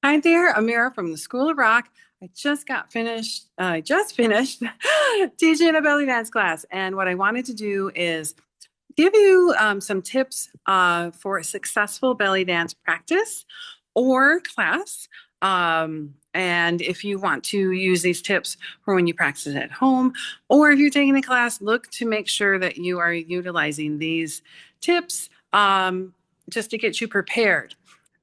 Hi there, Amira from the School of Rock. I just finished teaching a belly dance class. And what I wanted to do is give you some tips for a successful belly dance practice or class. And if you want to use these tips for when you practice at home, or if you're taking a class, look to make sure that you are utilizing these tips just to get you prepared.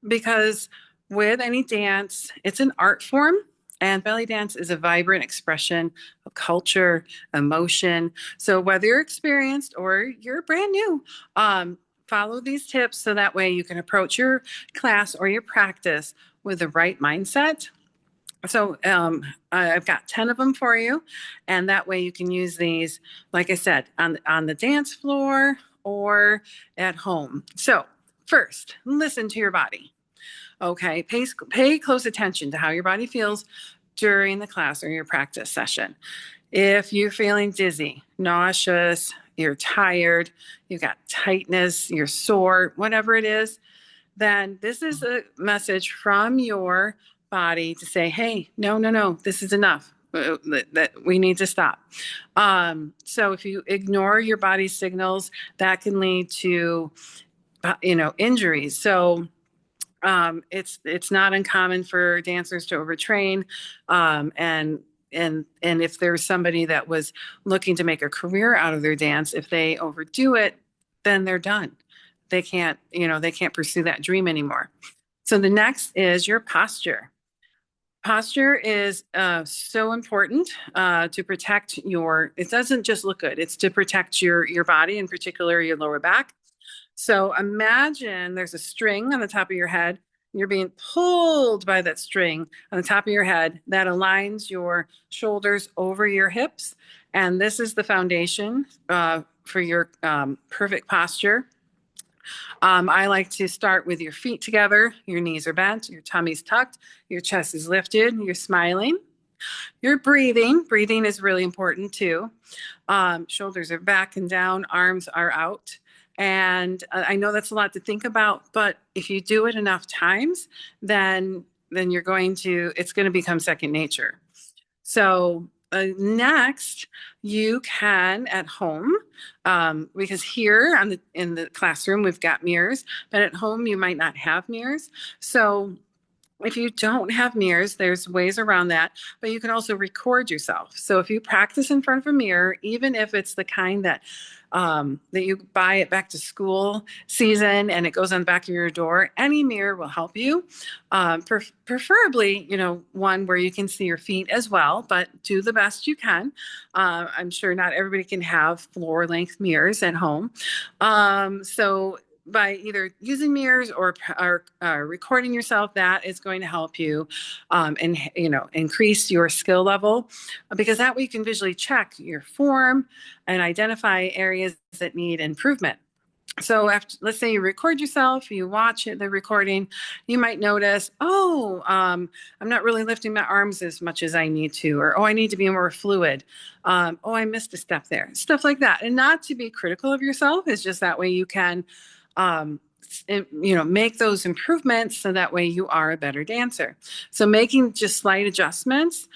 Because with any dance, it's an art form, and belly dance is a vibrant expression of culture, emotion. So whether you're experienced or you're brand new, follow these tips so that way you can approach your class or your practice with the right mindset. So I've got 10 of them for you, and that way you can use these, like I said, on the dance floor or at home. So first, listen to your body. Okay, pay close attention to how your body feels during the class or your practice session. If you're feeling dizzy, nauseous, you're tired, you've got tightness, you're sore, whatever it is, then this is a message from your body to say, hey, no, no, no, this is enough. That we need to stop. So if you ignore your body's signals, that can lead to, injuries. So it's not uncommon for dancers to overtrain, and if there's somebody that was looking to make a career out of their dance, if they overdo it, then they're done. They can't pursue that dream anymore. So the next is your posture. Posture is so important to protect your. It doesn't just look good; it's to protect your body, in particular your lower back. So imagine there's a string on the top of your head. You're being pulled by that string on the top of your head that aligns your shoulders over your hips. And this is the foundation for your perfect posture. I like to start with your feet together. Your knees are bent, your tummy's tucked, your chest is lifted, you're smiling. You're breathing. Breathing is really important too. Shoulders are back and down, arms are out. And I know that's a lot to think about, but if you do it enough times, then it's going to become second nature. So next, you can at home, because here in the classroom we've got mirrors, but at home you might not have mirrors. So if you don't have mirrors, there's ways around that, but you can also record yourself. So if you practice in front of a mirror, even if it's the kind that you buy at back to school season and it goes on the back of your door, any mirror will help you. Preferably, one where you can see your feet as well, but do the best you can. I'm sure not everybody can have floor length mirrors at home. So by either using mirrors or recording yourself, that is going to help you and increase your skill level, because that way you can visually check your form and identify areas that need improvement. So after, let's say you record yourself, you watch the recording, you might notice, I'm not really lifting my arms as much as I need to, or, I need to be more fluid. I missed a step there, stuff like that. And not to be critical of yourself, it's just that way you can make those improvements so that way you are a better dancer. So making just slight adjustments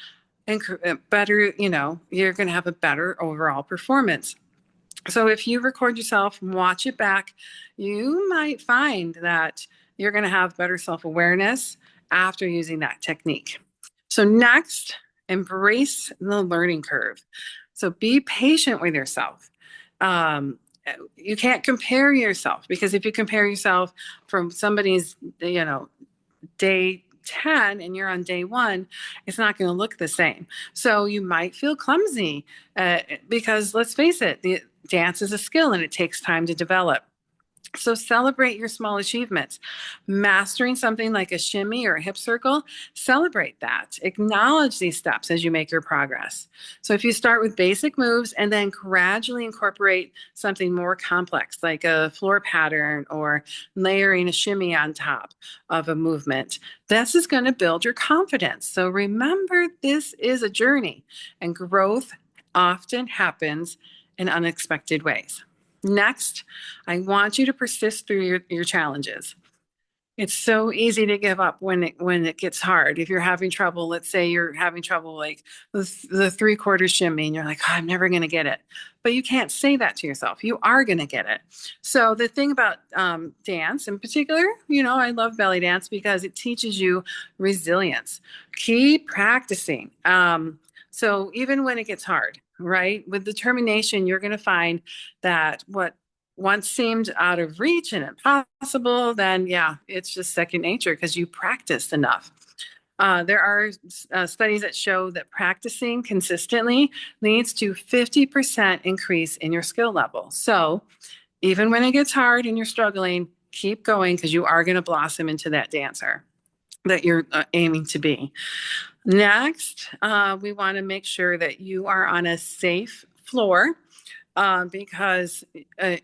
and better, you're going to have a better overall performance. So if you record yourself and watch it back, you might find that you're going to have better self-awareness after using that technique. So next, embrace the learning curve. So be patient with yourself. You can't compare yourself, because if you compare yourself from somebody's, day 10 and you're on day 1, it's not going to look the same. So you might feel clumsy because let's face it, the dance is a skill and it takes time to develop. So celebrate your small achievements. Mastering something like a shimmy or a hip circle, celebrate that. Acknowledge these steps as you make your progress. So if you start with basic moves and then gradually incorporate something more complex, like a floor pattern or layering a shimmy on top of a movement, this is going to build your confidence. So remember, this is a journey, and growth often happens in unexpected ways. Next, I want you to persist through your challenges. It's so easy to give up when it gets hard. If you're having trouble, let's say you're having trouble like the three-quarter shimmy, and you're like, oh, I'm never going to get it. But you can't say that to yourself. You are going to get it. So the thing about dance in particular, I love belly dance because it teaches you resilience. Keep practicing. So even when it gets hard, right? With determination, you're going to find that what once seemed out of reach and impossible, then yeah, it's just second nature because you practiced enough. There are studies that show that practicing consistently leads to 50% increase in your skill level. So even when it gets hard and you're struggling, keep going because you are going to blossom into that dancer that you're aiming to be. Next, we want to make sure that you are on a safe floor because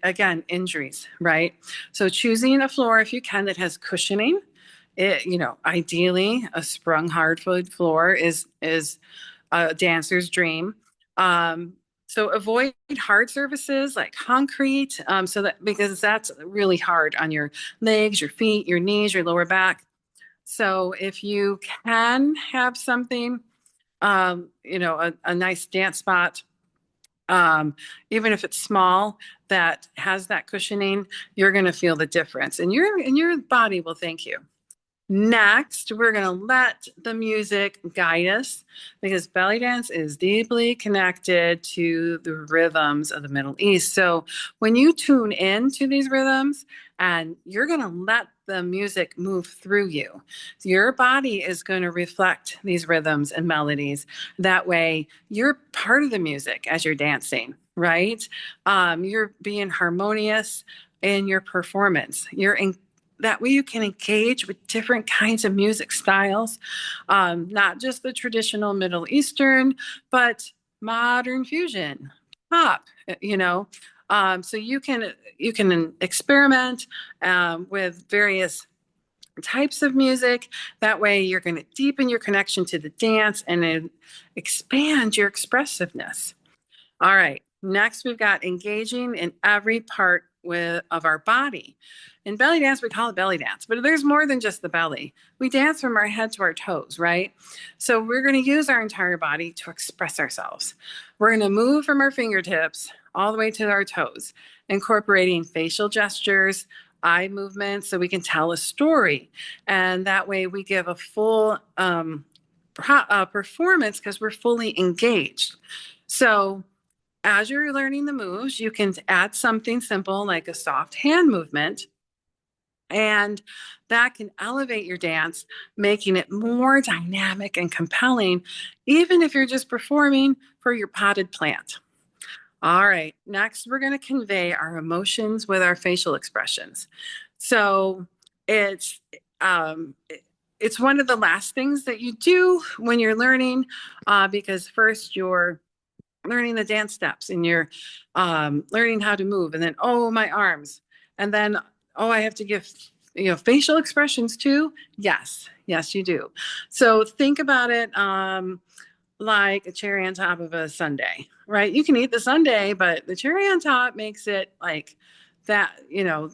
again, injuries, right? So choosing a floor, if you can, that has cushioning. Ideally, a sprung hardwood floor is a dancer's dream. Um, so avoid hard surfaces like concrete, so that because that's really hard on your legs, your feet, your knees, your lower back. So if you can have something, a nice dance spot, even if it's small, that has that cushioning, you're going to feel the difference, and your body will thank you. Next, we're going to let the music guide us because belly dance is deeply connected to the rhythms of the Middle East. So when you tune in to these rhythms and you're going to let the music move through you, your body is going to reflect these rhythms and melodies. That way, you're part of the music as you're dancing, right? You're being harmonious in your performance. That way you can engage with different kinds of music styles, not just the traditional Middle Eastern, but modern fusion, pop, you know. So you can experiment with various types of music. That way you're going to deepen your connection to the dance and expand your expressiveness. All right. Next, we've got engaging in every part of our body. In belly dance, we call it belly dance, but there's more than just the belly. We dance from our head to our toes, right? So we're going to use our entire body to express ourselves. We're going to move from our fingertips all the way to our toes, incorporating facial gestures, eye movements, so we can tell a story. And that way we give a full performance because we're fully engaged. So as you're learning the moves, you can add something simple like a soft hand movement, and that can elevate your dance, making it more dynamic and compelling, even if you're just performing for your potted plant. All right, next we're going to convey our emotions with our facial expressions. So it's um, it's one of the last things that you do when you're learning, because first you're learning the dance steps and you're learning how to move, and then oh, my arms, and then oh, I have to give facial expressions too. Yes, you do. So think about it like a cherry on top of a sundae, right? You can eat the sundae, but the cherry on top makes it like that,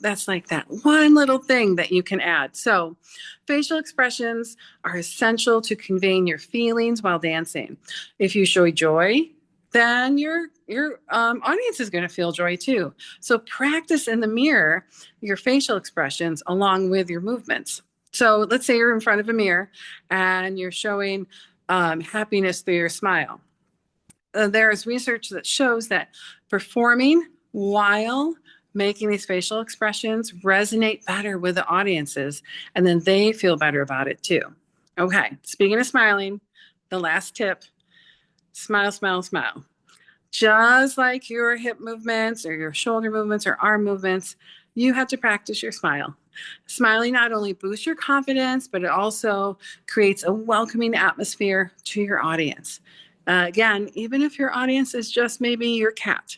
that's like that one little thing that you can add. So facial expressions are essential to conveying your feelings while dancing. If you show joy, then your audience is going to feel joy too. So practice in the mirror your facial expressions along with your movements. So let's say you're in front of a mirror and you're showing happiness through your smile. There's research that shows that performing while making these facial expressions resonate better with the audiences, and then they feel better about it too. Okay, speaking of smiling, the last tip: smile, smile, smile. Just like your hip movements or your shoulder movements or arm movements, you have to practice your smile. Smiling not only boosts your confidence, but it also creates a welcoming atmosphere to your audience. Again, even if your audience is just maybe your cat.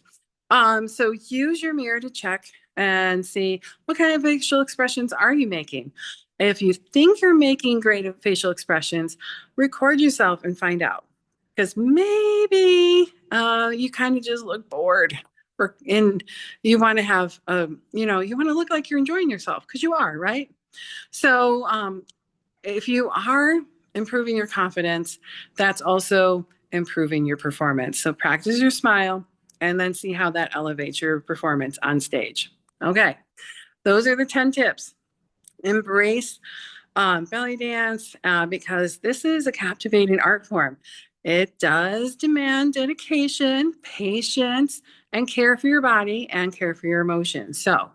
So use your mirror to check and see what kind of facial expressions are you making. If you think you're making great facial expressions, record yourself and find out. Because maybe you kind of just look bored, and you want to have, you want to look like you're enjoying yourself because you are, right? So if you are improving your confidence, that's also improving your performance. So practice your smile and then see how that elevates your performance on stage. Okay, those are the 10 tips. Embrace belly dance because this is a captivating art form. It does demand dedication, patience, and care for your body and care for your emotions. So,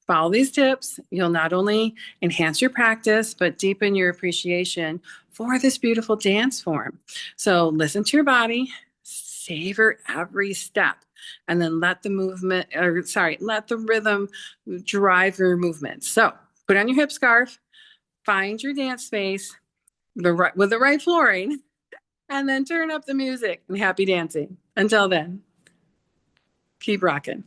follow these tips. You'll not only enhance your practice, but deepen your appreciation for this beautiful dance form. So, listen to your body, savor every step, and then let the let the rhythm drive your movements. So, put on your hip scarf, find your dance space with the right flooring, and then turn up the music and happy dancing. Until then, keep rocking.